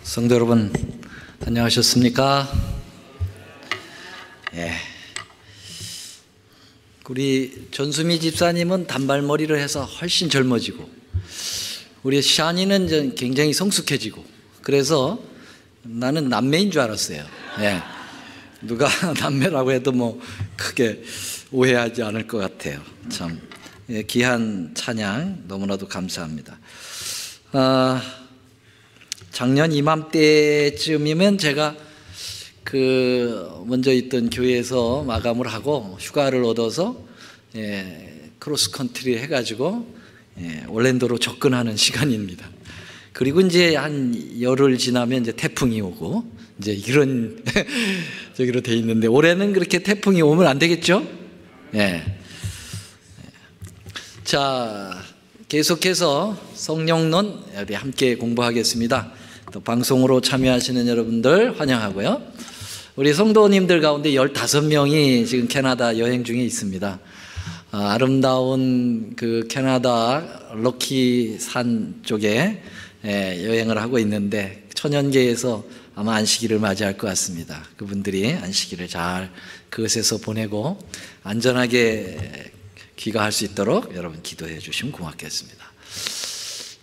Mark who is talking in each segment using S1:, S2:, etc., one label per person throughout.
S1: 성도 여러분, 안녕하셨습니까? 우리 전수미 집사님은 단발머리를 해서 훨씬 젊어지고, 우리 샤니는 굉장히 성숙해지고, 그래서 나는 남매인 줄 알았어요. 누가 남매라고 해도 뭐 크게 오해하지 않을 것 같아요. 참 귀한 찬양 너무나도 감사합니다. 작년 이맘때쯤이면 제가 먼저 있던 교회에서 마감을 하고 휴가를 얻어서 크로스컨트리 해가지고 올랜도로 접근하는 시간입니다. 그리고 이제 한 열흘 지나면 이제 태풍이 오고 이제 이런 저기로 돼 있는데, 올해는 그렇게 태풍이 오면 안 되겠죠? 자, 계속해서 성령론 우리 함께 공부하겠습니다. 또 방송으로 참여하시는 여러분들 환영하고요. 우리 성도님들 가운데 15명이 지금 캐나다 여행 중에 있습니다. 아름다운 캐나다 럭키산 쪽에 여행을 하고 있는데, 천연계에서 아마 안식일을 맞이할 것 같습니다. 그분들이 안식일을 잘 그것에서 보내고 안전하게 귀가할 수 있도록 여러분 기도해 주시면 고맙겠습니다.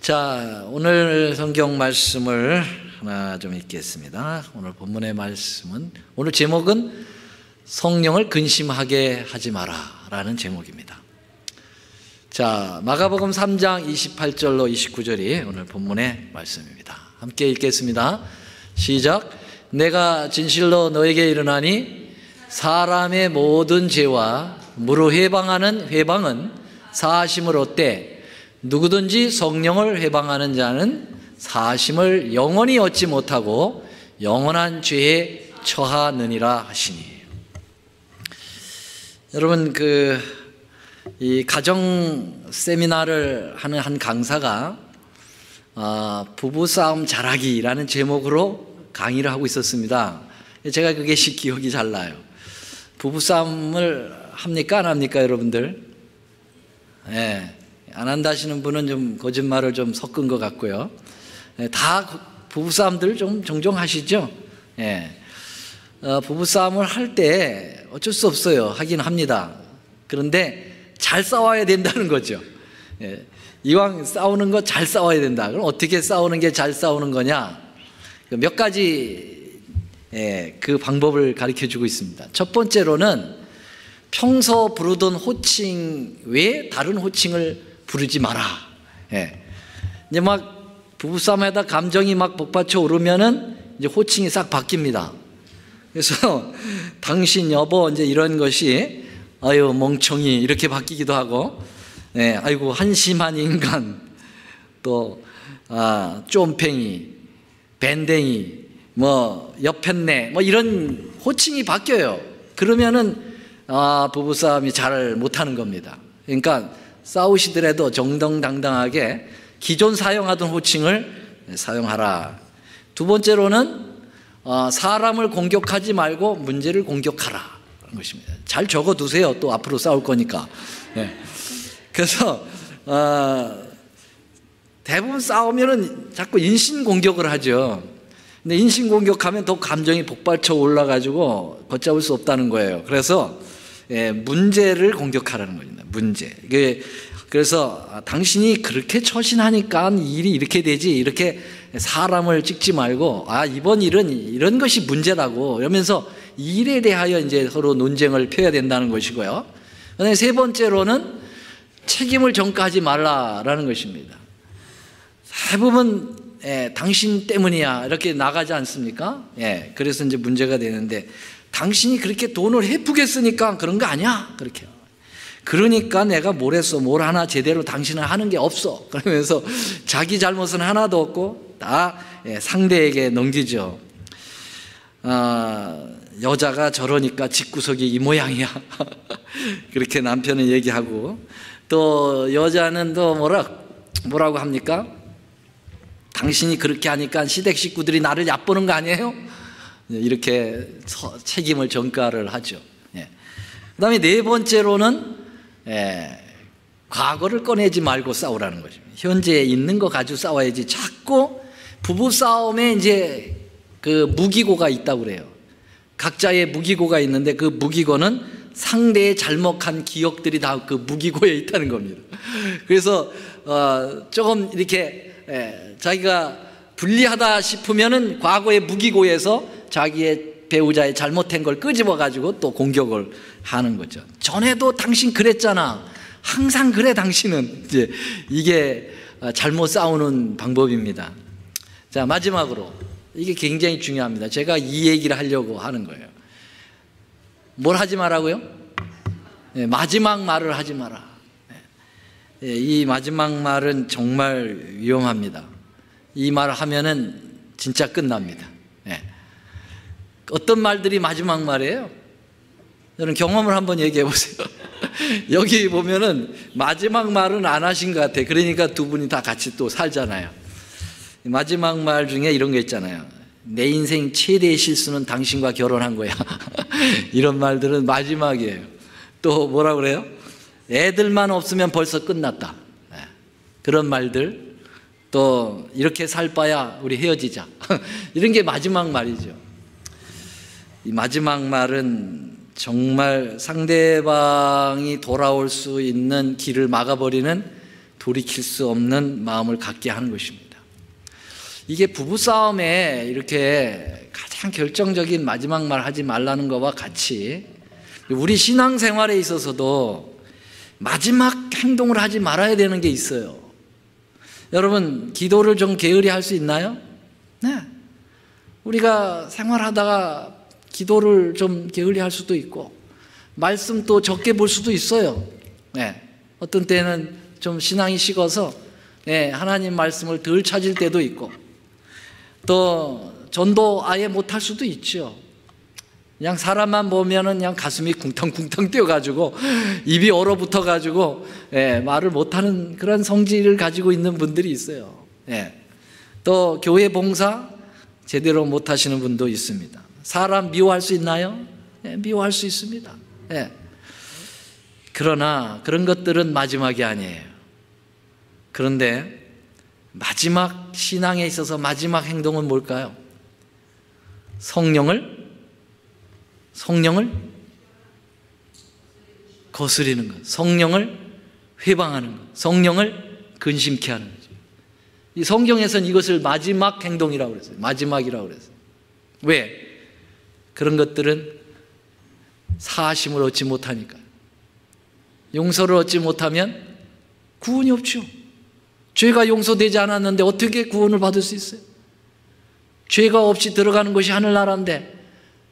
S1: 자, 오늘 성경 말씀을 하나 좀 읽겠습니다. 오늘 본문의 말씀은, 오늘 제목은 성령을 근심하게 하지 마라 라는 제목입니다. 자, 마가복음 3장 28절로 29절이 오늘 본문의 말씀입니다. 함께 읽겠습니다. 시작. 내가 진실로 너에게 이르나니 사람의 모든 죄와 무로 회방하는 회방은 사하심을 얻되, 누구든지 성령을 회방하는 자는 사하심을 영원히 얻지 못하고 영원한 죄에 처하느니라 하시니. 여러분, 이 가정 세미나를 하는 한 강사가 부부싸움 잘하기라는 제목으로 강의를 하고 있었습니다. 제가 그게 기억이 잘 나요. 부부싸움을 합니까? 안 합니까, 여러분들? 안 한다 하시는 분은 좀 거짓말을 좀 섞은 것 같고요. 다 부부싸움들 좀 종종 하시죠? 부부싸움을 할 때 어쩔 수 없어요. 하긴 합니다. 그런데 잘 싸워야 된다는 거죠. 이왕 싸우는 거 잘 싸워야 된다. 그럼 어떻게 싸우는 게 잘 싸우는 거냐? 몇 가지 그 방법을 가르쳐 주고 있습니다. 첫 번째로는 평소 부르던 호칭 외에 다른 호칭을 부르지 마라. 이제 막 부부싸움에다 감정이 막 복받쳐 오르면은 이제 호칭이 싹 바뀝니다. 그래서 당신, 여보, 이제 이런 것이 아유 멍청이 이렇게 바뀌기도 하고, 아이고 한심한 인간, 또 쫌팽이, 밴댕이, 뭐 옆했네, 뭐 이런 호칭이 바뀌어요. 그러면은 부부싸움이 잘 못하는 겁니다. 그러니까 싸우시더라도 정정당당하게 기존 사용하던 호칭을 사용하라. 두 번째로는 사람을 공격하지 말고 문제를 공격하라 그런 것입니다. 잘 적어두세요. 또 앞으로 싸울 거니까. 그래서 대부분 싸우면은 자꾸 인신공격을 하죠. 근데 인신공격하면 더 감정이 복받쳐 올라가지고 걷잡을 수 없다는 거예요. 그래서 문제를 공격하라는 겁니다. 문제. 그래서 당신이 그렇게 처신하니까 일이 이렇게 되지, 이렇게 사람을 찍지 말고 이번 일은 이런 것이 문제라고 이러면서 일에 대하여 이제 서로 논쟁을 펴야 된다는 것이고요. 그다음에 세 번째로는 책임을 전가하지 말라라는 것입니다. 대부분 당신 때문이야 이렇게 나가지 않습니까? 그래서 이제 문제가 되는데, 당신이 그렇게 돈을 헤프게 쓰니까 그런 거 아니야? 그렇게. 그러니까 내가 뭘 했어? 뭘 하나 제대로 당신은 하는 게 없어. 그러면서 자기 잘못은 하나도 없고 다 상대에게 넘기죠. 여자가 저러니까 집구석이 이 모양이야. 그렇게 남편은 얘기하고, 또 여자는 또 뭐라고 합니까? 당신이 그렇게 하니까 시댁 식구들이 나를 얕보는 거 아니에요? 이렇게 책임을 전가를 하죠. 그 다음에 네 번째로는 과거를 꺼내지 말고 싸우라는 거죠. 현재에 있는 거 가지고 싸워야지 자꾸 부부 싸움에 이제 그 무기고가 있다고 그래요. 각자의 무기고가 있는데 그 무기고는 상대의 잘못한 기억들이 다 그 무기고에 있다는 겁니다. 그래서 조금 이렇게 자기가 불리하다 싶으면은 과거의 무기고에서 자기의 배우자의 잘못된 걸 끄집어 가지고 또 공격을 하는 거죠. 전에도 당신 그랬잖아. 항상 그래 당신은. 이제 이게 잘못 싸우는 방법입니다. 자, 마지막으로 이게 굉장히 중요합니다. 제가 이 얘기를 하려고 하는 거예요. 뭘 하지 말라고요? 네, 마지막 말을 하지 마라. 네, 이 마지막 말은 정말 위험합니다. 이 말을 하면은 진짜 끝납니다. 네. 어떤 말들이 마지막 말이에요? 저는 경험을 한번 얘기해 보세요. 여기 보면은 마지막 말은 안 하신 것 같아요. 그러니까 두 분이 다 같이 또 살잖아요. 마지막 말 중에 이런 거 있잖아요. 내 인생 최대의 실수는 당신과 결혼한 거야. 이런 말들은 마지막이에요. 또 뭐라 그래요? 애들만 없으면 벌써 끝났다. 그런 말들. 또 이렇게 살 바야 우리 헤어지자. 이런 게 마지막 말이죠. 이 마지막 말은 정말 상대방이 돌아올 수 있는 길을 막아버리는 돌이킬 수 없는 마음을 갖게 하는 것입니다. 이게 부부싸움에 이렇게 가장 결정적인 마지막 말 하지 말라는 것과 같이 우리 신앙생활에 있어서도 마지막 행동을 하지 말아야 되는 게 있어요. 여러분, 기도를 좀 게으리 할 수 있나요? 네. 우리가 생활하다가 기도를 좀 게을리 할 수도 있고 말씀도 적게 볼 수도 있어요. 네. 어떤 때는 좀 신앙이 식어서 하나님 말씀을 덜 찾을 때도 있고 또 전도 아예 못할 수도 있죠. 그냥 사람만 보면은 그냥 가슴이 쿵탕쿵탕 뛰어가지고 입이 얼어붙어가지고 말을 못하는 그런 성질을 가지고 있는 분들이 있어요. 또 교회 봉사 제대로 못하시는 분도 있습니다. 사람 미워할 수 있나요? 미워할 수 있습니다. 그러나 그런 것들은 마지막이 아니에요. 그런데 마지막 신앙에 있어서 마지막 행동은 뭘까요? 성령을 거스리는 것, 성령을 회방하는 것, 성령을 근심케 하는 거죠. 이 성경에서는 이것을 마지막 행동이라고 그랬어요. 마지막이라고 그랬어요. 왜? 그런 것들은 사하심을 얻지 못하니까. 용서를 얻지 못하면 구원이 없죠. 죄가 용서되지 않았는데 어떻게 구원을 받을 수 있어요? 죄가 없이 들어가는 것이 하늘나라인데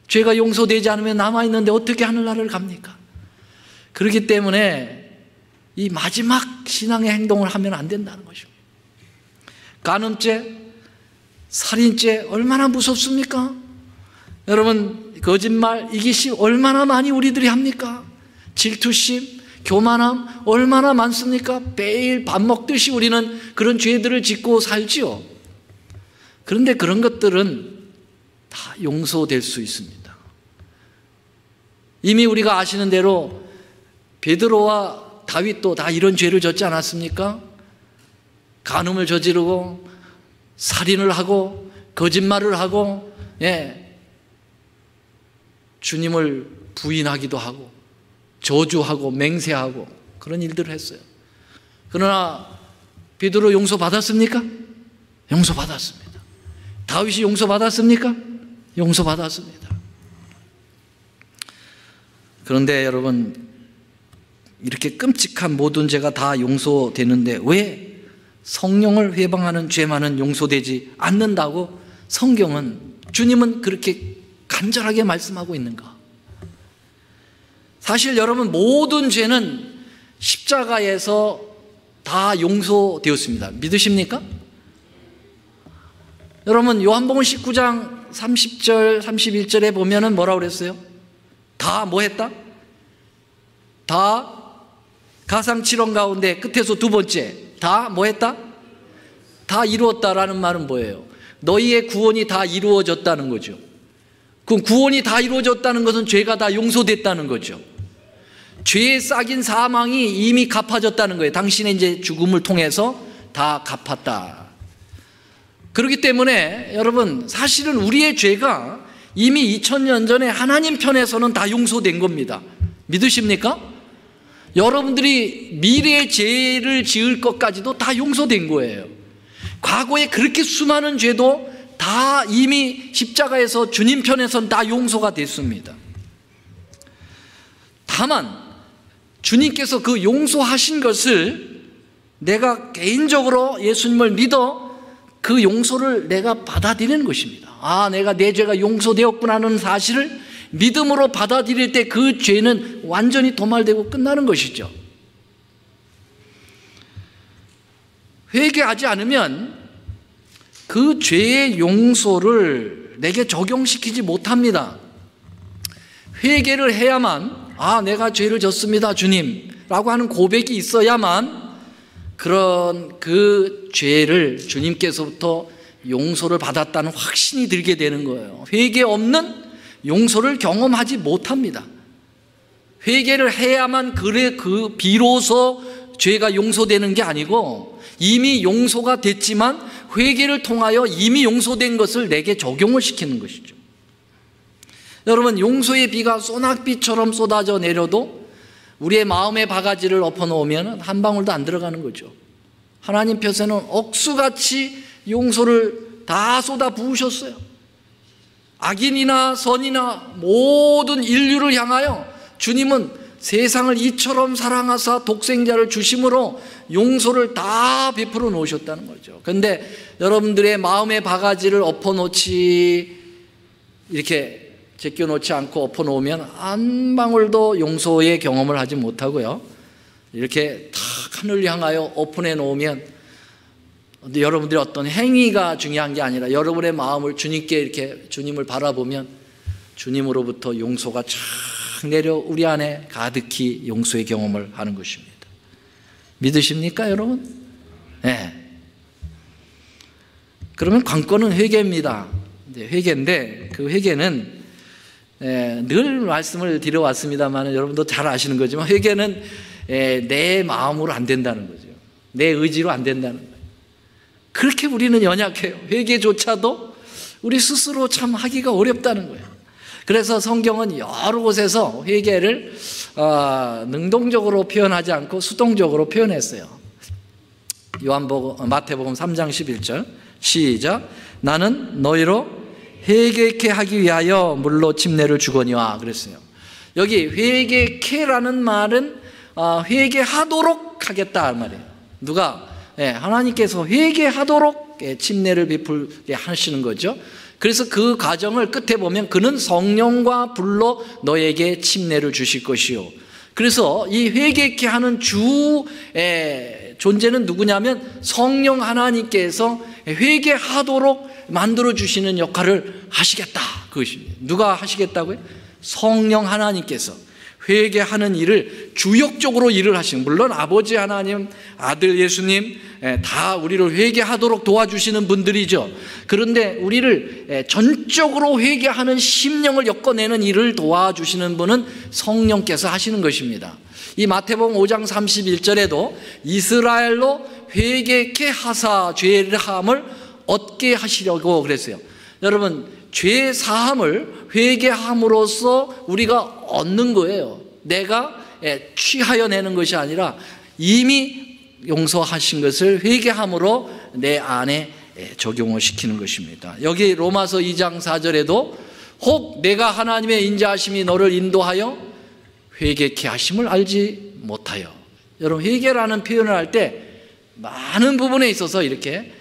S1: 죄가 용서되지 않으면 남아있는데 어떻게 하늘나라를 갑니까? 그렇기 때문에 이 마지막 신앙의 행동을 하면 안 된다는 것입니다. 간음죄, 살인죄 얼마나 무섭습니까? 여러분, 거짓말, 이기심 얼마나 많이 우리들이 합니까? 질투심, 교만함 얼마나 많습니까? 매일 밥 먹듯이 우리는 그런 죄들을 짓고 살지요. 그런데 그런 것들은 다 용서될 수 있습니다. 이미 우리가 아시는 대로 베드로와 다윗도 다 이런 죄를 졌지 않았습니까? 간음을 저지르고 살인을 하고 거짓말을 하고 주님을 부인하기도 하고 저주하고 맹세하고 그런 일들을 했어요. 그러나 베드로 용서받았습니까? 용서받았습니다. 다윗이 용서받았습니까? 용서받았습니다. 그런데 여러분, 이렇게 끔찍한 모든 죄가 다 용서되는데 왜 성령을 회방하는 죄만은 용서되지 않는다고 성경은, 주님은 그렇게 간절하게 말씀하고 있는가? 사실 여러분, 모든 죄는 십자가에서 다 용서되었습니다. 믿으십니까? 여러분, 요한복음 19장 30절 31절에 보면은 뭐라고 그랬어요? 다 뭐 했다? 다 가상칠언 가운데 끝에서 두 번째 다 뭐 했다? 다 이루었다라는 말은 뭐예요? 너희의 구원이 다 이루어졌다는 거죠. 그럼 구원이 다 이루어졌다는 것은 죄가 다 용서됐다는 거죠. 죄의 싹인 사망이 이미 갚아졌다는 거예요. 당신의 이제 죽음을 통해서 다 갚았다. 그렇기 때문에 여러분, 사실은 우리의 죄가 이미 2000년 전에 하나님 편에서는 다 용서된 겁니다. 믿으십니까? 여러분들이 미래의 죄를 지을 것까지도 다 용서된 거예요. 과거에 그렇게 수많은 죄도 다 이미 십자가에서 주님 편에서는 다 용서가 됐습니다. 다만 주님께서 그 용서하신 것을 내가 개인적으로 예수님을 믿어 그 용서를 내가 받아들이는 것입니다. 아, 내가 내 죄가 용서되었구나 하는 사실을 믿음으로 받아들일 때 그 죄는 완전히 도말되고 끝나는 것이죠. 회개하지 않으면 그 죄의 용서를 내게 적용시키지 못합니다. 회개를 해야만, 아, 내가 죄를 졌습니다, 주님 라고 하는 고백이 있어야만 그런 그 죄를 주님께서부터 용서를 받았다는 확신이 들게 되는 거예요. 회개 없는 용서를 경험하지 못합니다. 회개를 해야만 그 비로소 죄가 용서되는 게 아니고 이미 용서가 됐지만 회개를 통하여 이미 용서된 것을 내게 적용을 시키는 것이죠. 여러분, 용서의 비가 소낙비처럼 쏟아져 내려도 우리의 마음의 바가지를 엎어놓으면 한 방울도 안 들어가는 거죠. 하나님 펴서는 억수같이 용서를 다 쏟아 부으셨어요. 악인이나 선이나 모든 인류를 향하여 주님은 세상을 이처럼 사랑하사 독생자를 주심으로 용서를 다 베풀어 놓으셨다는 거죠. 그런데 여러분들의 마음의 바가지를 엎어놓지, 이렇게 제껴놓지 않고 엎어놓으면 한 방울도 용서의 경험을 하지 못하고요, 이렇게 탁 하늘 향하여 오픈해 놓으면 여러분들의 어떤 행위가 중요한 게 아니라 여러분의 마음을 주님께 이렇게 주님을 바라보면 주님으로부터 용서가 쫙 내려 우리 안에 가득히 용서의 경험을 하는 것입니다. 믿으십니까, 여러분? 네. 그러면 관건은 회개입니다. 회개인데 그 회개는 늘 말씀을 드려왔습니다만 여러분도 잘 아시는 거지만 회개는 내 마음으로 안 된다는 거죠. 내 의지로 안 된다는 거예요. 그렇게 우리는 연약해요. 회개조차도 우리 스스로 참 하기가 어렵다는 거예요. 그래서 성경은 여러 곳에서 회개를 능동적으로 표현하지 않고 수동적으로 표현했어요. 마태복음 3장 11절 시작. 나는 너희로 회개케 하기 위하여 물로 침례를 주거니와 그랬어요. 여기 회개케라는 말은 회개하도록 하겠다 말이에요. 누가? 하나님께서 회개하도록 침례를 베풀게 하시는 거죠. 그래서 그 과정을 끝에 보면 그는 성령과 불로 너에게 침례를 주실 것이요. 그래서 이 회개케 하는 주의 존재는 누구냐면 성령 하나님께서 회개하도록 만들어 주시는 역할을 하시겠다, 그것입니다. 누가 하시겠다고요? 성령 하나님께서 회개하는 일을 주역적으로 일을 하시는, 물론 아버지 하나님, 아들 예수님 다 우리를 회개하도록 도와주시는 분들이죠. 그런데 우리를 전적으로 회개하는 심령을 엮어내는 일을 도와주시는 분은 성령께서 하시는 것입니다. 이 마태복음 5장 31절에도 이스라엘로 회개케 하사 죄사함을 얻게 하시려고 그랬어요. 여러분, 죄 사함을 회개함으로써 우리가 얻는 거예요. 내가 취하여 내는 것이 아니라 이미 용서하신 것을 회개함으로 내 안에 적용을 시키는 것입니다. 여기 로마서 2장 4절에도 혹 내가 하나님의 인자하심이 너를 인도하여 회개케 하심을 알지 못하여. 여러분, 회개라는 표현을 할 때 많은 부분에 있어서 이렇게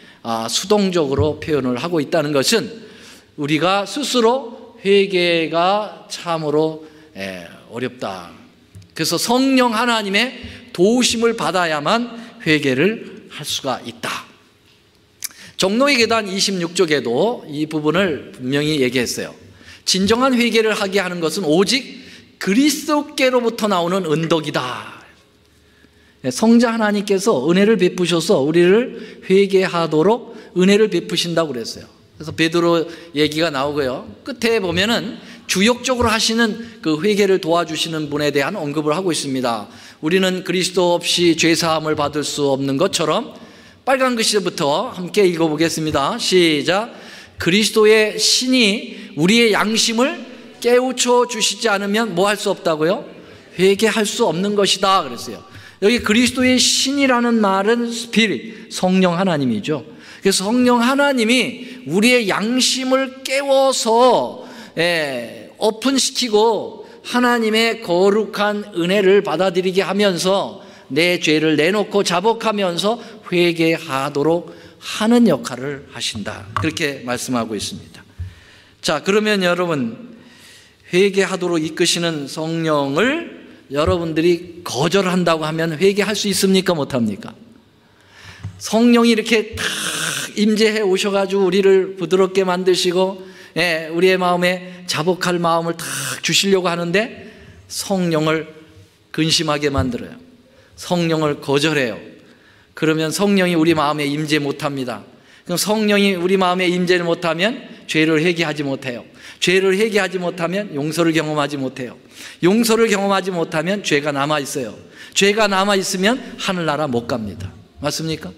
S1: 수동적으로 표현을 하고 있다는 것은 우리가 스스로 회개가 참으로 어렵다. 그래서 성령 하나님의 도우심을 받아야만 회개를 할 수가 있다. 종로의 계단 26쪽에도 이 부분을 분명히 얘기했어요. 진정한 회개를 하게 하는 것은 오직 그리스도께로부터 나오는 은덕이다. 성자 하나님께서 은혜를 베푸셔서 우리를 회개하도록 은혜를 베푸신다고 그랬어요. 그래서 베드로 얘기가 나오고요. 끝에 보면은 주역적으로 하시는 그 회개를 도와주시는 분에 대한 언급을 하고 있습니다. 우리는 그리스도 없이 죄사함을 받을 수 없는 것처럼 빨간 글씨부터 함께 읽어보겠습니다. 시작. 그리스도의 신이 우리의 양심을 깨우쳐 주시지 않으면 뭐 할 수 없다고요? 회개할 수 없는 것이다 그랬어요. 여기 그리스도의 신이라는 말은 스피릿, 성령 하나님이죠. 그래서 성령 하나님이 우리의 양심을 깨워서 오픈시키고 하나님의 거룩한 은혜를 받아들이게 하면서 내 죄를 내놓고 자복하면서 회개하도록 하는 역할을 하신다, 그렇게 말씀하고 있습니다. 자, 그러면 여러분, 회개하도록 이끄시는 성령을 여러분들이 거절한다고 하면 회개할 수 있습니까? 못합니까? 성령이 이렇게 탁 임재해 오셔가지고 우리를 부드럽게 만드시고 우리의 마음에 자복할 마음을 탁 주시려고 하는데 성령을 근심하게 만들어요. 성령을 거절해요. 그러면 성령이 우리 마음에 임재 못합니다. 그럼 성령이 우리 마음에 임재를 못하면 죄를 회개하지 못해요. 죄를 회개하지 못하면 용서를 경험하지 못해요. 용서를 경험하지 못하면 죄가 남아있어요. 죄가 남아있으면 하늘나라 못 갑니다. 맞습니까?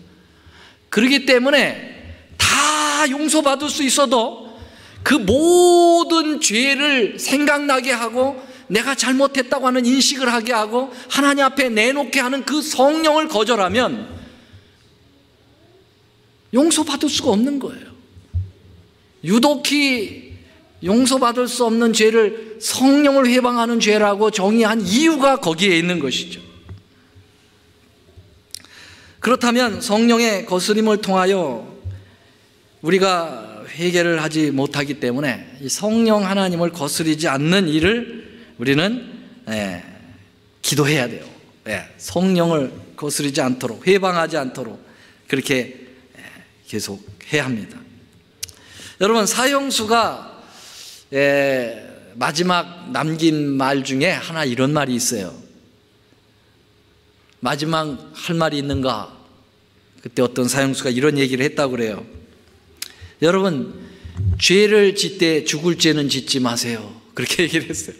S1: 그렇기 때문에 다 용서받을 수 있어도 그 모든 죄를 생각나게 하고 내가 잘못했다고 하는 인식을 하게 하고 하나님 앞에 내놓게 하는 그 성령을 거절하면 용서받을 수가 없는 거예요. 유독히 용서받을 수 없는 죄를 성령을 회방하는 죄라고 정의한 이유가 거기에 있는 것이죠. 그렇다면 성령의 거스림을 통하여 우리가 회개를 하지 못하기 때문에 이 성령 하나님을 거스리지 않는 일을 우리는 기도해야 돼요. 성령을 거스리지 않도록, 회방하지 않도록 그렇게 계속 해야 합니다. 여러분, 사형수가 마지막 남긴 말 중에 하나 이런 말이 있어요. 마지막 할 말이 있는가? 그때 어떤 사형수가 이런 얘기를 했다고 그래요. 여러분, 죄를 짓되 죽을 죄는 짓지 마세요. 그렇게 얘기를 했어요.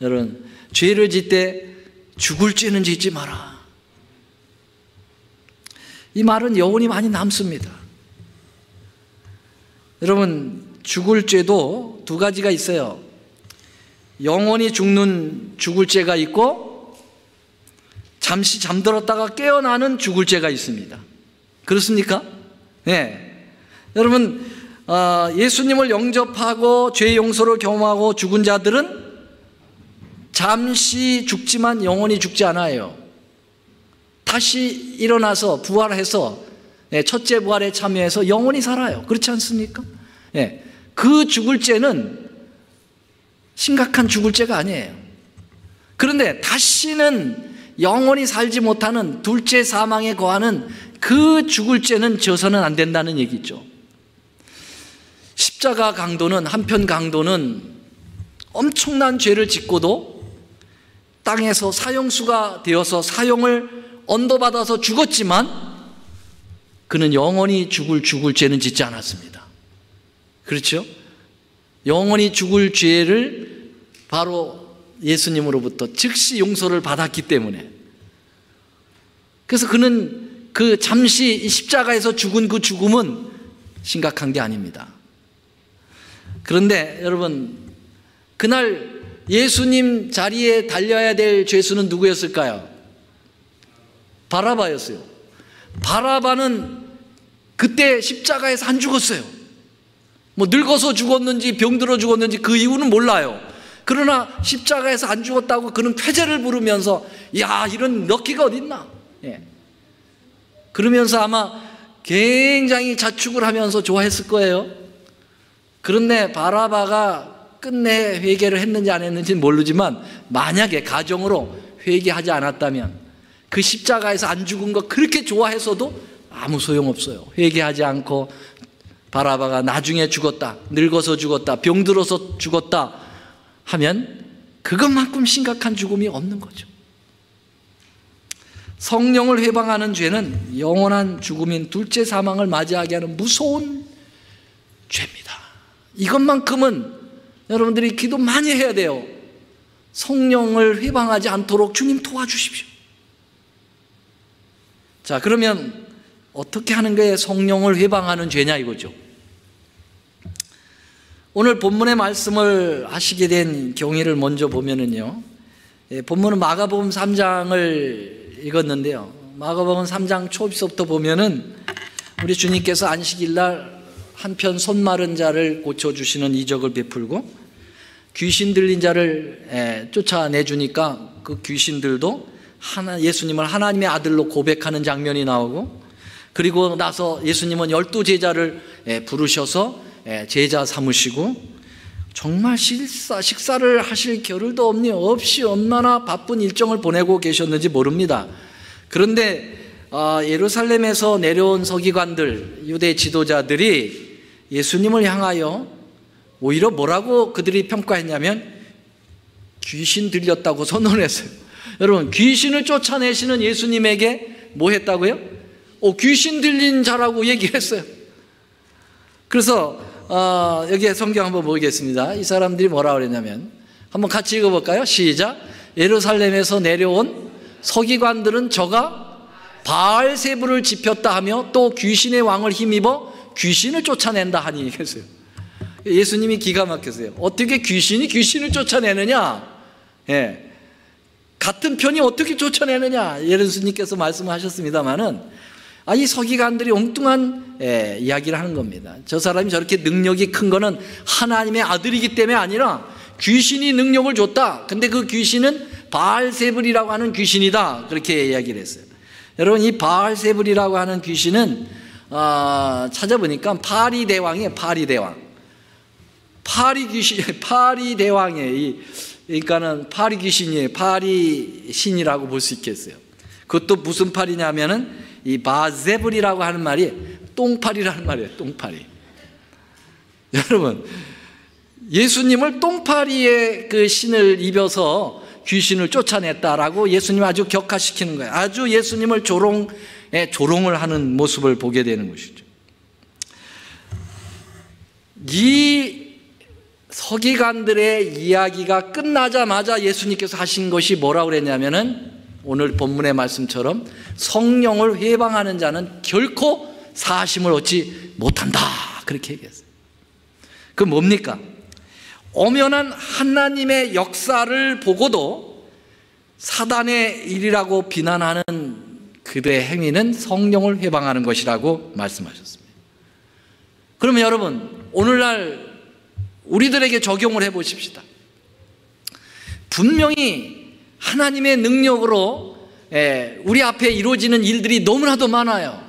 S1: 여러분, 죄를 짓되 죽을 죄는 짓지 마라. 이 말은 여운이 많이 남습니다. 여러분, 죽을 죄도 두 가지가 있어요. 영원히 죽을 죄가 있고 잠시 잠들었다가 깨어나는 죽을 죄가 있습니다. 그렇습니까? 네. 여러분, 예수님을 영접하고 죄 용서를 경험하고 죽은 자들은 잠시 죽지만 영원히 죽지 않아요. 다시 일어나서 부활해서 첫째 부활에 참여해서 영원히 살아요. 그렇지 않습니까? 그 죽을 죄는 심각한 죽을 죄가 아니에요. 그런데 다시는 영원히 살지 못하는 둘째 사망에 거하는 그 죽을 죄는 져서는 안 된다는 얘기죠. 십자가 강도는, 한편 강도는 엄청난 죄를 짓고도 땅에서 사형수가 되어서 사형을 언도받아서 죽었지만 그는 영원히 죽을 죄는 짓지 않았습니다. 그렇죠? 영원히 죽을 죄를 바로 예수님으로부터 즉시 용서를 받았기 때문에, 그래서 그는 그 잠시 십자가에서 죽은 그 죽음은 심각한 게 아닙니다. 그런데 여러분, 그날 예수님 자리에 달려야 될 죄수는 누구였을까요? 바라바였어요. 바라바는 그때 십자가에서 안 죽었어요. 뭐 늙어서 죽었는지 병들어 죽었는지 그 이유는 몰라요. 그러나 십자가에서 안 죽었다고 그는 패제를 부르면서 야, 이런 럭키가 어딨나, 그러면서 아마 굉장히 자축을 하면서 좋아했을 거예요. 그런데 바라바가 끝내 회개를 했는지 안 했는지는 모르지만 만약에 가정으로 회개하지 않았다면 그 십자가에서 안 죽은 거 그렇게 좋아해서도 아무 소용없어요. 회개하지 않고 바라바가 나중에 죽었다, 늙어서 죽었다, 병들어서 죽었다 하면 그것만큼 심각한 죽음이 없는 거죠. 성령을 회방하는 죄는 영원한 죽음인 둘째 사망을 맞이하게 하는 무서운 죄입니다. 이것만큼은 여러분들이 기도 많이 해야 돼요. 성령을 회방하지 않도록 주님 도와주십시오. 자, 그러면 어떻게 하는 게 성령을 회방하는 죄냐 이거죠. 오늘 본문의 말씀을 하시게 된 경위를 먼저 보면은요, 본문은 마가복음 3장을 읽었는데요, 마가복음 3장 초부터 보면은 우리 주님께서 안식일날 한편 손 마른 자를 고쳐주시는 이적을 베풀고 귀신 들린 자를 쫓아내주니까 그 귀신들도 예수님을 하나님의 아들로 고백하는 장면이 나오고, 그리고 나서 예수님은 12제자를 부르셔서 제자 삼으시고, 정말 식사를 하실 겨를도 없이 얼마나 바쁜 일정을 보내고 계셨는지 모릅니다. 그런데 예루살렘에서 내려온 서기관들, 유대 지도자들이 예수님을 향하여 오히려 뭐라고 그들이 평가했냐면 귀신 들렸다고 선언했어요. 여러분, 귀신을 쫓아내시는 예수님에게 뭐 했다고요? 귀신 들린 자라고 얘기했어요. 그래서 여기에 성경 한번 보겠습니다. 이 사람들이 뭐라고 그랬냐면, 한번 같이 읽어볼까요? 시작. 예루살렘에서 내려온 서기관들은 저가 바알세불을 지폈다 하며 또 귀신의 왕을 힘입어 귀신을 쫓아낸다 하니 얘기했어요. 예수님이 기가 막혔어요. 어떻게 귀신이 귀신을 쫓아내느냐? 같은 편이 어떻게 쫓아내느냐? 예수님께서 말씀하셨습니다마는 이 서기관들이 엉뚱한 이야기를 하는 겁니다. 저 사람이 저렇게 능력이 큰 거는 하나님의 아들이기 때문에 아니라 귀신이 능력을 줬다. 근데 그 귀신은 바알세불이라고 하는 귀신이다. 그렇게 이야기를 했어요. 여러분, 이 바알세불이라고 하는 귀신은 찾아보니까 파리대왕이에요. 파리대왕. 파리대왕이에요. 그러니까는 파리 귀신이에요. 파리 신이라고 볼 수 있겠어요. 그것도 무슨 파리냐면은 이 바제불이라고 하는 말이 똥파리라는 말이에요. 똥파리. 여러분, 예수님을 똥파리의 그 신을 입어서 귀신을 쫓아냈다라고 예수님 아주 격화시키는 거예요. 아주 예수님을 조롱을 하는 모습을 보게 되는 것이죠. 이 서기관들의 이야기가 끝나자마자 예수님께서 하신 것이 뭐라고 그랬냐면은 오늘 본문의 말씀처럼 성령을 회방하는 자는 결코 사하심을 얻지 못한다. 그렇게 얘기했어요. 그 뭡니까? 엄연한 하나님의 역사를 보고도 사단의 일이라고 비난하는 그들의 행위는 성령을 회방하는 것이라고 말씀하셨습니다. 그러면 여러분, 오늘날 우리들에게 적용을 해보십시다. 분명히 하나님의 능력으로 우리 앞에 이루어지는 일들이 너무나도 많아요.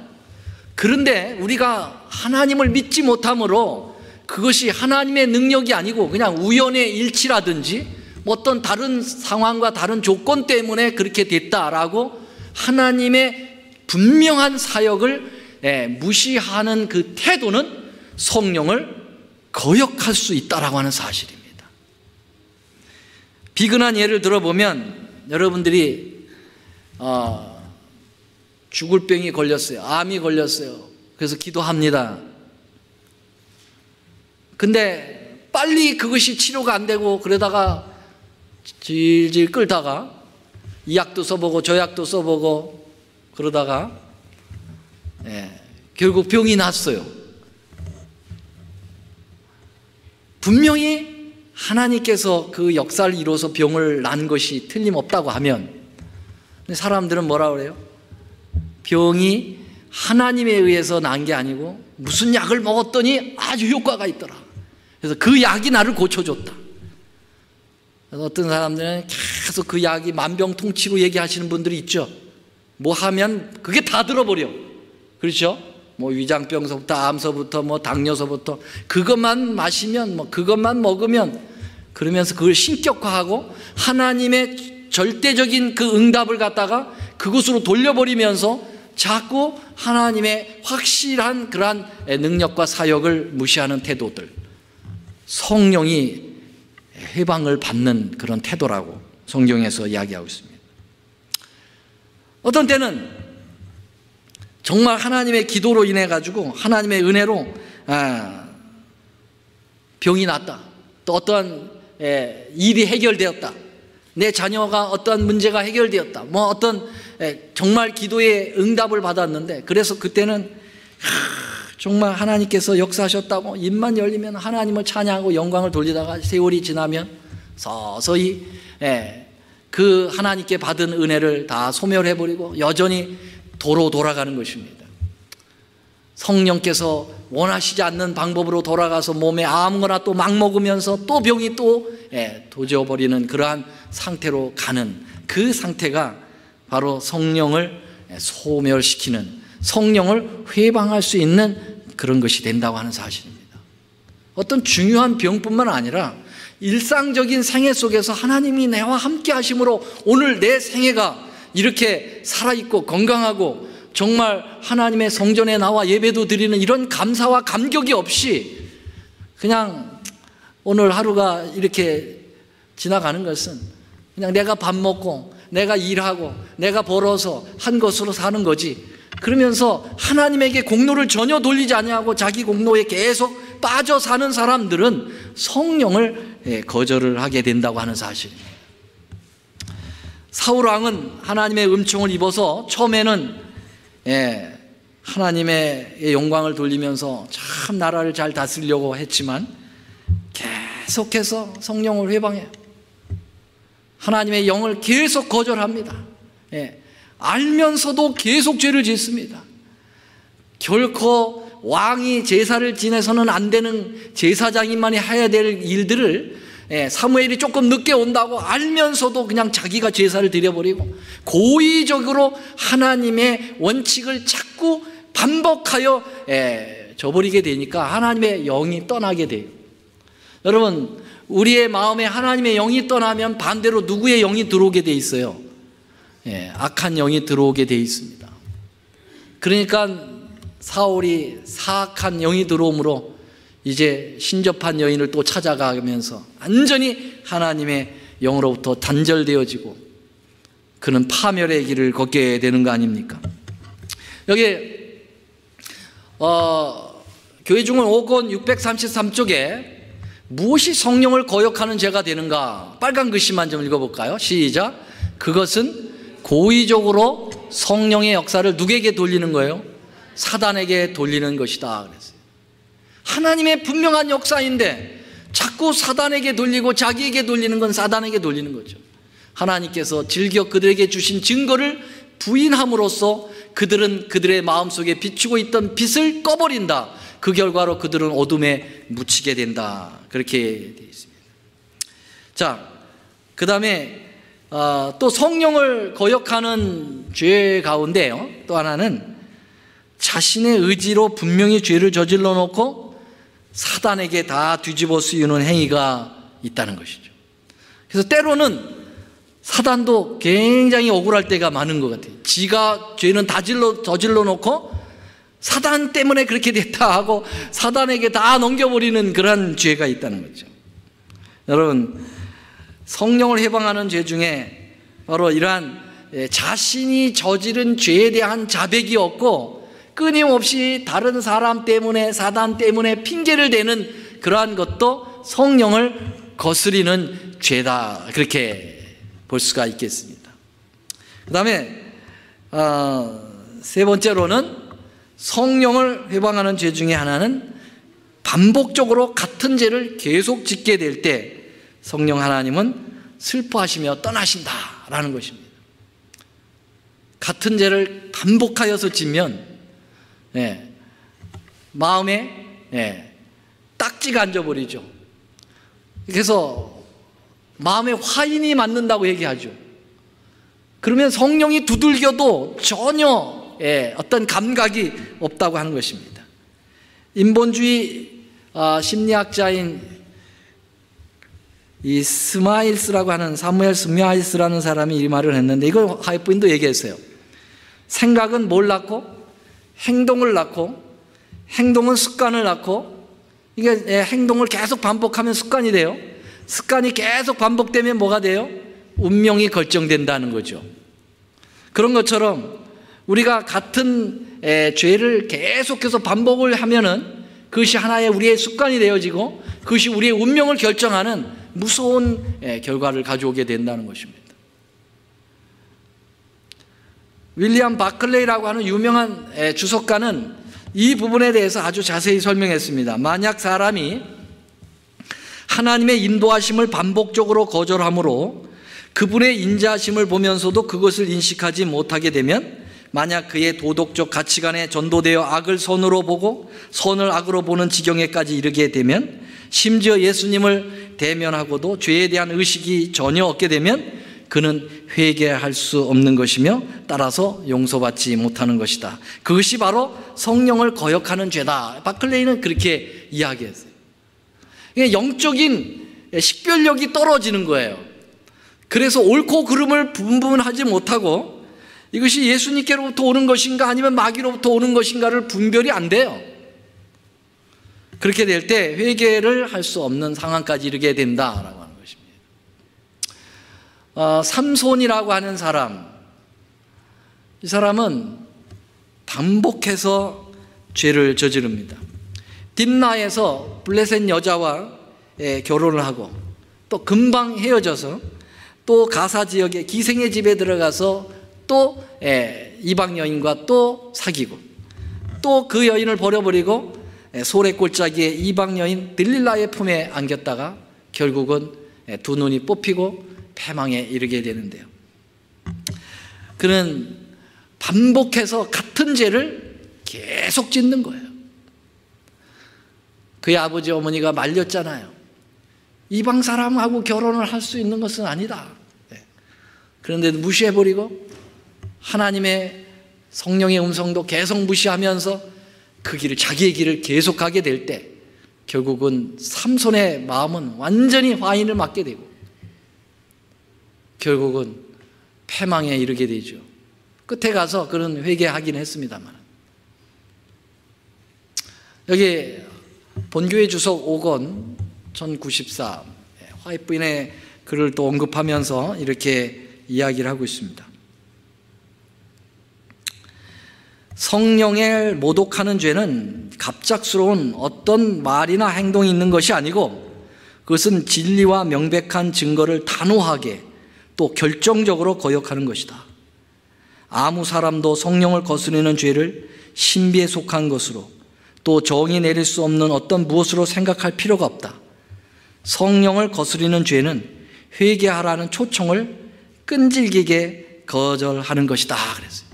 S1: 그런데 우리가 하나님을 믿지 못함으로 그것이 하나님의 능력이 아니고 그냥 우연의 일치라든지 어떤 다른 상황과 다른 조건 때문에 그렇게 됐다라고 하나님의 분명한 사역을 무시하는 그 태도는 성령을 거역할 수 있다라고 하는 사실입니다. 비근한 예를 들어보면 여러분들이 죽을 병이 걸렸어요. 암이 걸렸어요. 그래서 기도합니다. 근데 빨리 그것이 치료가 안 되고 그러다가 질질 끌다가 이 약도 써보고 저 약도 써보고 그러다가 결국 병이 났어요. 분명히 하나님께서 그 역사를 이루어서 병을 난 것이 틀림없다고 하면 사람들은 뭐라 그래요? 병이 하나님에 의해서 난 게 아니고 무슨 약을 먹었더니 아주 효과가 있더라. 그래서 그 약이 나를 고쳐줬다. 그래서 어떤 사람들은 계속 그 약이 만병통치로 얘기하시는 분들이 있죠. 뭐 하면 그게 다 들어버려. 그렇죠? 뭐 위장병서부터 암서부터 뭐 당뇨서부터 그것만 마시면 뭐 그것만 먹으면 그러면서 그걸 신격화하고 하나님의 절대적인 그 응답을 갖다가 그것으로 돌려버리면서 자꾸 하나님의 확실한 그러한 능력과 사역을 무시하는 태도들, 성령이 해방을 받는 그런 태도라고 성경에서 이야기하고 있습니다. 어떤 때는 정말 하나님의 기도로 인해 가지고 하나님의 은혜로 병이 났다. 또 어떠한 일이 해결되었다. 내 자녀가 어떠한 문제가 해결되었다. 뭐 어떤 정말 기도의 응답을 받았는데, 그래서 그때는 정말 하나님께서 역사하셨다고 입만 열리면 하나님을 찬양하고 영광을 돌리다가 세월이 지나면 서서히 그 하나님께 받은 은혜를 다 소멸해버리고 여전히 도로 돌아가는 것입니다. 성령께서 원하시지 않는 방법으로 돌아가서 몸에 아무거나 또 막 먹으면서 또 병이 또 도져버리는 그러한 상태로 가는 그 상태가 바로 성령을 소멸시키는, 성령을 회방할 수 있는 그런 것이 된다고 하는 사실입니다. 어떤 중요한 병뿐만 아니라 일상적인 생애 속에서 하나님이 나와 함께 하심으로 오늘 내 생애가 이렇게 살아있고 건강하고 정말 하나님의 성전에 나와 예배도 드리는 이런 감사와 감격이 없이 그냥 오늘 하루가 이렇게 지나가는 것은 그냥 내가 밥 먹고 내가 일하고 내가 벌어서 한 것으로 사는 거지, 그러면서 하나님에게 공로를 전혀 돌리지 아니하고 자기 공로에 계속 빠져 사는 사람들은 성령을 거절을 하게 된다고 하는 사실입니다. 사울 왕은 하나님의 은총을 입어서 처음에는 하나님의 영광을 돌리면서 참 나라를 잘 다스리려고 했지만 계속해서 성령을 회방해요. 하나님의 영을 계속 거절합니다. 알면서도 계속 죄를 짓습니다. 결코 왕이 제사를 지내서는 안 되는 제사장님만이 해야 될 일들을 사무엘이 조금 늦게 온다고 알면서도 그냥 자기가 제사를 드려버리고 고의적으로 하나님의 원칙을 자꾸 반복하여 저버리게 되니까 하나님의 영이 떠나게 돼요. 여러분, 우리의 마음에 하나님의 영이 떠나면 반대로 누구의 영이 들어오게 돼 있어요? 악한 영이 들어오게 돼 있습니다. 그러니까 사울이 사악한 영이 들어오므로 이제 신접한 여인을 또 찾아가면서 완전히 하나님의 영으로부터 단절되어지고 그는 파멸의 길을 걷게 되는 거 아닙니까? 여기 교회 중은 5권 633쪽에 무엇이 성령을 거역하는 죄가 되는가? 빨간 글씨만 좀 읽어볼까요? 시작. 그것은 고의적으로 성령의 역사를 누구에게 돌리는 거예요? 사단에게 돌리는 것이다 그랬어요. 하나님의 분명한 역사인데 자꾸 사단에게 돌리고 자기에게 돌리는 건 사단에게 돌리는 거죠. 하나님께서 즐겨 그들에게 주신 증거를 부인함으로써 그들은 그들의 마음속에 비추고 있던 빛을 꺼버린다. 그 결과로 그들은 어둠에 묻히게 된다. 그렇게 되어 있습니다. 자, 그 다음에 또 성령을 거역하는 죄 가운데요, 또 하나는 자신의 의지로 분명히 죄를 저질러 놓고 사단에게 다 뒤집어 씌우는 행위가 있다는 것이죠. 그래서 때로는 사단도 굉장히 억울할 때가 많은 것 같아요. 지가 죄는 다 저질러 놓고 사단 때문에 그렇게 됐다 하고 사단에게 다 넘겨버리는 그런 죄가 있다는 거죠. 여러분, 성령을 해방하는 죄 중에 바로 이러한 자신이 저지른 죄에 대한 자백이 없고 끊임없이 다른 사람 때문에 사단 때문에 핑계를 대는 그러한 것도 성령을 거스리는 죄다, 그렇게 볼 수가 있겠습니다. 그 다음에 세 번째로는 성령을 회방하는 죄 중에 하나는 반복적으로 같은 죄를 계속 짓게 될 때 성령 하나님은 슬퍼하시며 떠나신다라는 것입니다. 같은 죄를 반복하여서 지면 마음에 딱지가 앉아버리죠. 그래서 마음에 화인이 맞는다고 얘기하죠. 그러면 성령이 두들겨도 전혀 어떤 감각이 없다고 하는 것입니다. 인본주의 심리학자인 이 스마일스라고 하는 사무엘 스마일스라는 사람이 이 말을 했는데 이걸 하이프인도 얘기했어요. 생각은 뭘 낳고 행동을 낳고 행동은 습관을 낳고 이게 행동을 계속 반복하면 습관이 돼요. 습관이 계속 반복되면 뭐가 돼요? 운명이 결정된다는 거죠. 그런 것처럼 우리가 같은 죄를 계속해서 반복을 하면은 그것이 하나의 우리의 습관이 되어지고 그것이 우리의 운명을 결정하는 무서운 결과를 가져오게 된다는 것입니다. 윌리엄 바클레이라고 하는 유명한 주석가는 이 부분에 대해서 아주 자세히 설명했습니다. 만약 사람이 하나님의 인도하심을 반복적으로 거절하므로 그분의 인자하심을 보면서도 그것을 인식하지 못하게 되면, 만약 그의 도덕적 가치관에 전도되어 악을 선으로 보고 선을 악으로 보는 지경에까지 이르게 되면, 심지어 예수님을 대면하고도 죄에 대한 의식이 전혀 없게 되면 그는 회개할 수 없는 것이며 따라서 용서받지 못하는 것이다. 그것이 바로 성령을 거역하는 죄다. 바클레이는 그렇게 이야기했어요. 영적인 식별력이 떨어지는 거예요. 그래서 옳고 그름을 분분하지 못하고 이것이 예수님께로부터 오는 것인가 아니면 마귀로부터 오는 것인가를 분별이 안 돼요. 그렇게 될 때 회개를 할 수 없는 상황까지 이르게 된다라고 하는 것입니다. 삼손이라고 하는 사람, 이 사람은 반복해서 죄를 저지릅니다. 딥나에서 블레셋 여자와 결혼을 하고 또 금방 헤어져서 또 가사 지역의 기생의 집에 들어가서 또 이방 여인과 또 사귀고 또 그 여인을 버려버리고 소래 골짜기에 이방 여인 들릴라의 품에 안겼다가 결국은 두 눈이 뽑히고 패망에 이르게 되는데요. 그는 반복해서 같은 죄를 계속 짓는 거예요. 그의 아버지 어머니가 말렸잖아요. 이방 사람하고 결혼을 할 수 있는 것은 아니다. 그런데 무시해버리고 하나님의 성령의 음성도 계속 무시하면서 그 길을, 자기의 길을 계속하게 될 때 결국은 삼손의 마음은 완전히 화인을 맞게 되고 결국은 패망에 이르게 되죠. 끝에 가서 그는 회개하긴 했습니다만, 여기 본교회 주석 5권 1094 화이트 부인의 글을 또 언급하면서 이렇게 이야기를 하고 있습니다. 성령에 모독하는 죄는 갑작스러운 어떤 말이나 행동이 있는 것이 아니고 그것은 진리와 명백한 증거를 단호하게 또 결정적으로 거역하는 것이다. 아무 사람도 성령을 거스르는 죄를 신비에 속한 것으로 또 정의 내릴 수 없는 어떤 무엇으로 생각할 필요가 없다. 성령을 거스르는 죄는 회개하라는 초청을 끈질기게 거절하는 것이다 그랬어요.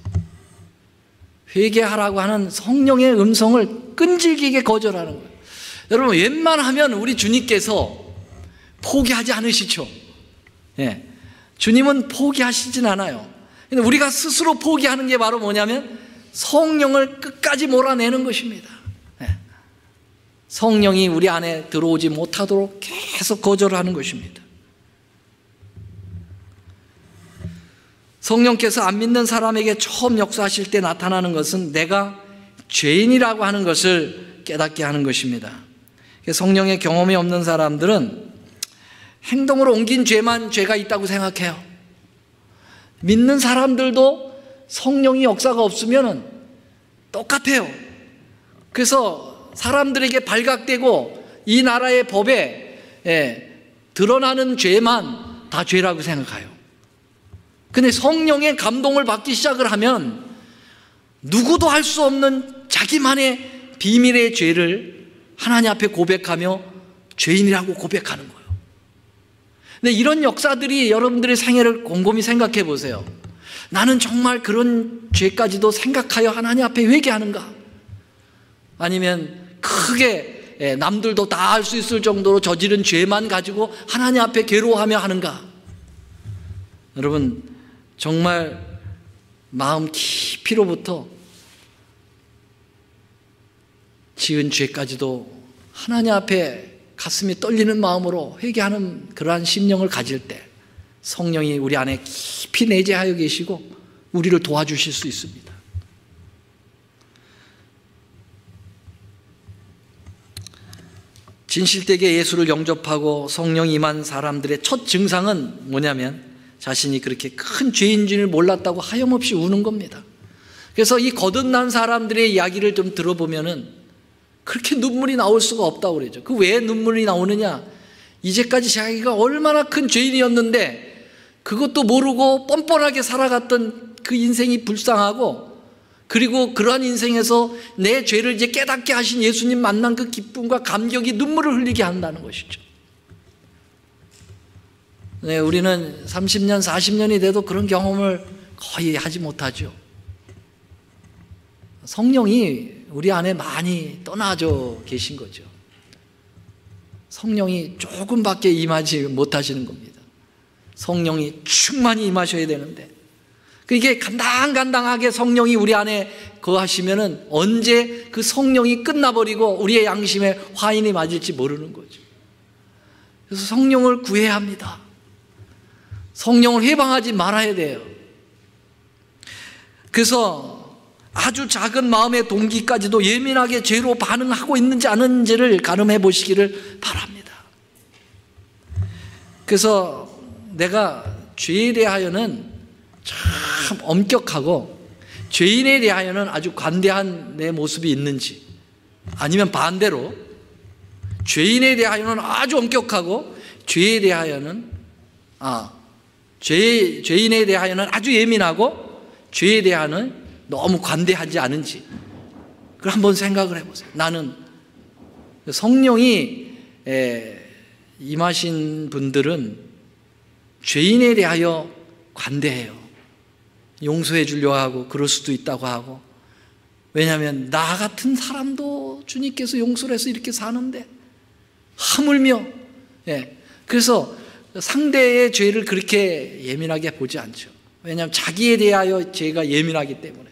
S1: 회개하라고 하는 성령의 음성을 끈질기게 거절하는 거예요. 여러분, 웬만하면 우리 주님께서 포기하지 않으시죠. 예. 주님은 포기하시진 않아요. 근데 우리가 스스로 포기하는 게 바로 뭐냐면 성령을 끝까지 몰아내는 것입니다. 예. 성령이 우리 안에 들어오지 못하도록 계속 거절하는 것입니다. 성령께서 안 믿는 사람에게 처음 역사하실 때 나타나는 것은 내가 죄인이라고 하는 것을 깨닫게 하는 것입니다. 성령의 경험이 없는 사람들은 행동으로 옮긴 죄만 죄가 있다고 생각해요. 믿는 사람들도 성령의 역사가 없으면 똑같아요. 그래서 사람들에게 발각되고 이 나라의 법에 드러나는 죄만 다 죄라고 생각해요. 근데 성령의 감동을 받기 시작을 하면 누구도 할 수 없는 자기만의 비밀의 죄를 하나님 앞에 고백하며 죄인이라고 고백하는 거예요. 근데 이런 역사들이 여러분들의 생애를 곰곰이 생각해 보세요. 나는 정말 그런 죄까지도 생각하여 하나님 앞에 회개하는가? 아니면 크게 남들도 다 할 수 있을 정도로 저지른 죄만 가지고 하나님 앞에 괴로워하며 하는가? 여러분, 정말 마음 깊이로부터 지은 죄까지도 하나님 앞에 가슴이 떨리는 마음으로 회개하는 그러한 심령을 가질 때 성령이 우리 안에 깊이 내재하여 계시고 우리를 도와주실 수 있습니다. 진실되게 예수를 영접하고 성령이 임한 사람들의 첫 증상은 뭐냐면 자신이 그렇게 큰 죄인 줄 몰랐다고 하염없이 우는 겁니다. 그래서 이 거듭난 사람들의 이야기를 좀 들어보면은 그렇게 눈물이 나올 수가 없다고 그러죠. 그 왜 눈물이 나오느냐? 이제까지 자기가 얼마나 큰 죄인이었는데 그것도 모르고 뻔뻔하게 살아갔던 그 인생이 불쌍하고, 그리고 그러한 인생에서 내 죄를 이제 깨닫게 하신 예수님 만난 그 기쁨과 감격이 눈물을 흘리게 한다는 것이죠. 네, 우리는 30년, 40년이 돼도 그런 경험을 거의 하지 못하죠. 성령이 우리 안에 많이 떠나져 계신 거죠. 성령이 조금밖에 임하지 못하시는 겁니다. 성령이 충만히 임하셔야 되는데, 이게 간당간당하게 성령이 우리 안에 거하시면은 언제 그 성령이 끝나버리고 우리의 양심에 화인이 맞을지 모르는 거죠. 그래서 성령을 구해야 합니다. 성령을 해방하지 말아야 돼요. 그래서 아주 작은 마음의 동기까지도 예민하게 죄로 반응하고 있는지 안 하는지를 가늠해 보시기를 바랍니다. 그래서 내가 죄에 대하여는 참 엄격하고 죄인에 대하여는 아주 관대한 내 모습이 있는지, 아니면 반대로 죄인에 대하여는 아주 엄격하고 죄에 대하여는 죄인에 대하여는 아주 예민하고 죄에 대하여는 너무 관대하지 않은지, 그걸 한번 생각을 해보세요. 나는 성령이 임하신 분들은 죄인에 대하여 관대해요. 용서해 주려고 하고 그럴 수도 있다고 하고, 왜냐하면 나 같은 사람도 주님께서 용서를 해서 이렇게 사는데 하물며, 그래서 상대의 죄를 그렇게 예민하게 보지 않죠. 왜냐하면 자기에 대하여 죄가 예민하기 때문에.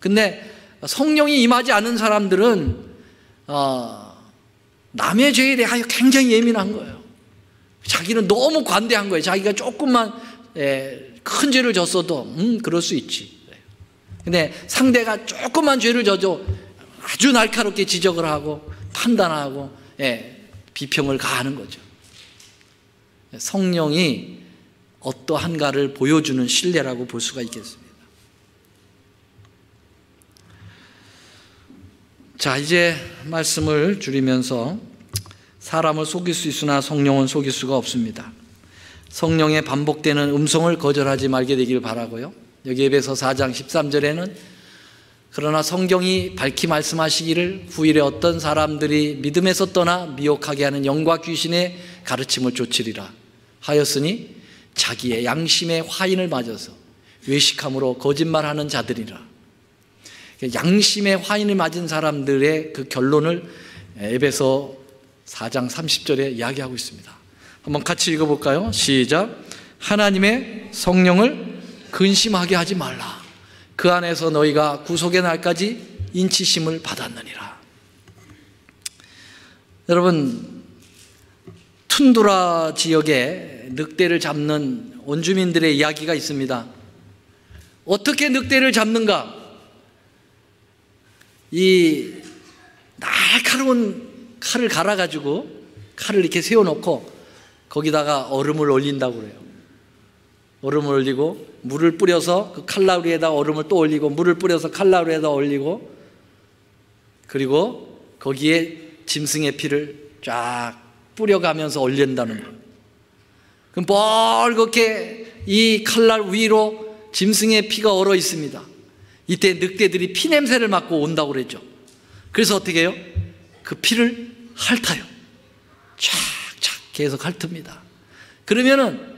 S1: 근데 성령이 임하지 않은 사람들은 남의 죄에 대하여 굉장히 예민한 거예요. 자기는 너무 관대한 거예요. 자기가 조금만 큰 죄를 졌어도 그럴 수 있지. 근데 상대가 조금만 죄를 져도 아주 날카롭게 지적을 하고 판단하고 비평을 가하는 거죠. 성령이 어떠한가를 보여주는 신뢰라고 볼 수가 있겠습니다. 자, 이제 말씀을 줄이면서, 사람을 속일 수 있으나 성령은 속일 수가 없습니다. 성령의 반복되는 음성을 거절하지 말게 되기를 바라고요. 여기 에베소 4장 13절에는 그러나 성경이 밝히 말씀하시기를 후일에 어떤 사람들이 믿음에서 떠나 미혹하게 하는 영과 귀신의 가르침을 좇으리라 하였으니 자기의 양심의 화인을 맞아서 외식함으로 거짓말하는 자들이라. 양심의 화인을 맞은 사람들의 그 결론을 에베소 4장 30절에 이야기하고 있습니다. 한번 같이 읽어볼까요? 시작. 하나님의 성령을 근심하게 하지 말라. 그 안에서 너희가 구속의 날까지 인치심을 받았느니라. 여러분, 툰두라 지역에 늑대를 잡는 원주민들의 이야기가 있습니다. 어떻게 늑대를 잡는가? 이 날카로운 칼을 갈아가지고, 칼을 이렇게 세워놓고 거기다가 얼음을 올린다고 그래요. 얼음을 올리고 물을 뿌려서 그 칼날위에다 얼음을 또 올리고, 물을 뿌려서 칼날위에다 올리고, 그리고 거기에 짐승의 피를 쫙 뿌려가면서 올린다는 거예요. 그럼 뻘겋게 이 칼날 위로 짐승의 피가 얼어 있습니다. 이때 늑대들이 피 냄새를 맡고 온다고 그랬죠. 그래서 어떻게 해요? 그 피를 핥아요. 촥촥 계속 핥습니다. 그러면은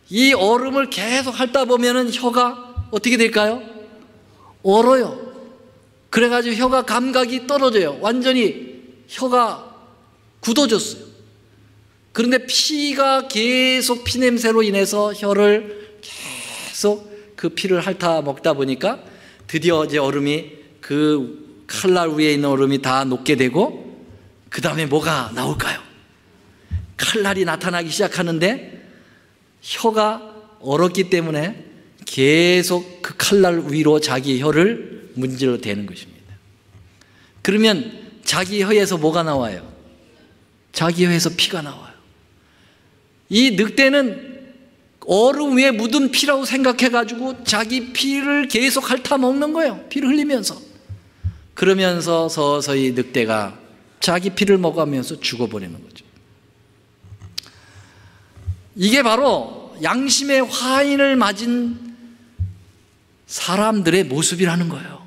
S1: 이 얼음을 계속 핥다 보면은 혀가 어떻게 될까요? 얼어요. 그래가지고 혀가 감각이 떨어져요. 완전히 혀가 굳어졌어요. 그런데 피가 계속 피 냄새로 인해서 혀를 계속 그 피를 핥아 먹다 보니까 드디어 이제 얼음이, 그 칼날 위에 있는 얼음이 다 녹게 되고, 그 다음에 뭐가 나올까요? 칼날이 나타나기 시작하는데 혀가 얼었기 때문에 계속 그 칼날 위로 자기 혀를 문질러 대는 것입니다. 그러면 자기 혀에서 뭐가 나와요? 자기 혀에서 피가 나와요. 이 늑대는 얼음 위에 묻은 피라고 생각해가지고 자기 피를 계속 핥아먹는 거예요. 피를 흘리면서. 그러면서 서서히 늑대가 자기 피를 먹으면서 죽어버리는 거죠. 이게 바로 양심의 화인을 맞은 사람들의 모습이라는 거예요.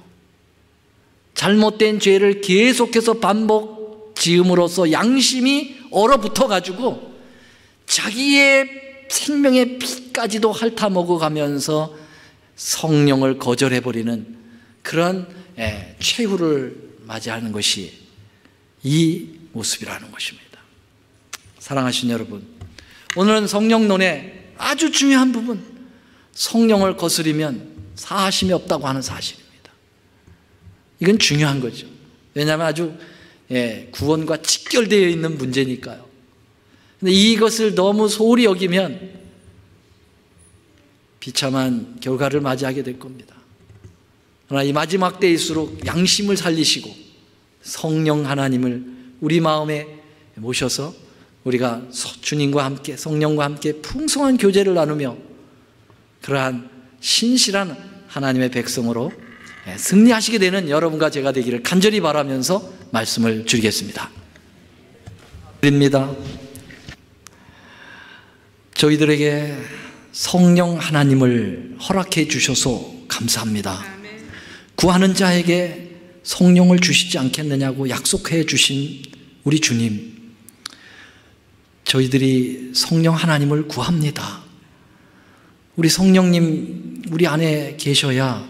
S1: 잘못된 죄를 계속해서 반복 지음으로써 양심이 얼어붙어 가지고 자기의 생명의 피까지도 핥아먹어 가면서 성령을 거절해버리는 그런 최후를 맞이하는 것이 이 모습이라는 것입니다. 사랑하신 여러분, 오늘은 성령론의 아주 중요한 부분, 성령을 거스리면 사하심이 없다고 하는 사실입니다. 이건 중요한 거죠. 왜냐하면 아주 구원과 직결되어 있는 문제니까요. 근데 이것을 너무 소홀히 여기면 비참한 결과를 맞이하게 될 겁니다. 그러나 이 마지막 때일수록 양심을 살리시고 성령 하나님을 우리 마음에 모셔서 우리가 주님과 함께 성령과 함께 풍성한 교제를 나누며 그러한 신실한 하나님의 백성으로 승리하시게 되는 여러분과 제가 되기를 간절히 바라면서 말씀을 드리겠습니다. 드립니다. 저희들에게 성령 하나님을 허락해 주셔서 감사합니다. 구하는 자에게 성령을 주시지 않겠느냐고 약속해 주신 우리 주님, 저희들이 성령 하나님을 구합니다. 우리 성령님 우리 안에 계셔야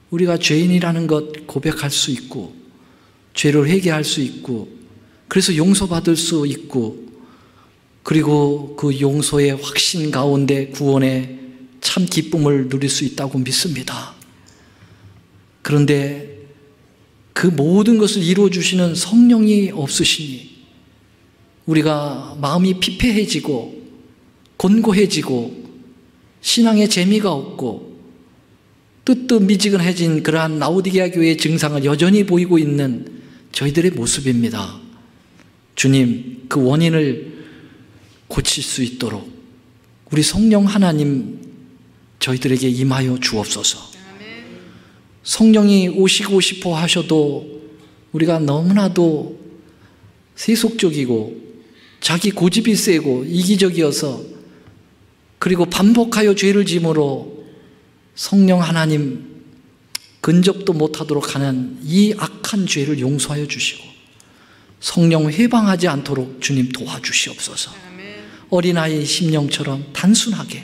S1: 우리가 죄인이라는 것 고백할 수 있고 죄를 회개할 수 있고 그래서 용서받을 수 있고 그리고 그 용서의 확신 가운데 구원의 참 기쁨을 누릴 수 있다고 믿습니다. 그런데 그 모든 것을 이루어주시는 성령이 없으시니 우리가 마음이 피폐해지고 곤고해지고 신앙의 재미가 없고 뜨뜻미지근해진 그러한 라오디게아 교회의 증상을 여전히 보이고 있는 저희들의 모습입니다. 주님, 그 원인을 고칠 수 있도록 우리 성령 하나님 저희들에게 임하여 주옵소서. 성령이 오시고 싶어 하셔도 우리가 너무나도 세속적이고 자기 고집이 세고 이기적이어서 그리고 반복하여 죄를 지므로 성령 하나님 근접도 못하도록 하는 이 악한 죄를 용서하여 주시고 성령 회방하지 않도록 주님 도와주시옵소서. 어린아이 심령처럼 단순하게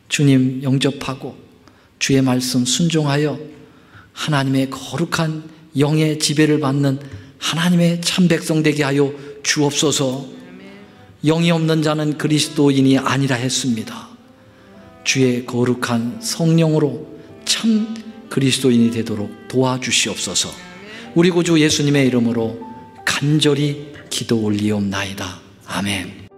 S1: 주님 영접하고 주의 말씀 순종하여 하나님의 거룩한 영의 지배를 받는 하나님의 참 백성 되게 하여 주옵소서. 영이 없는 자는 그리스도인이 아니라 했습니다. 주의 거룩한 성령으로 참 그리스도인이 되도록 도와주시옵소서. 우리 구주 예수님의 이름으로 간절히 기도 올리옵나이다. 아멘.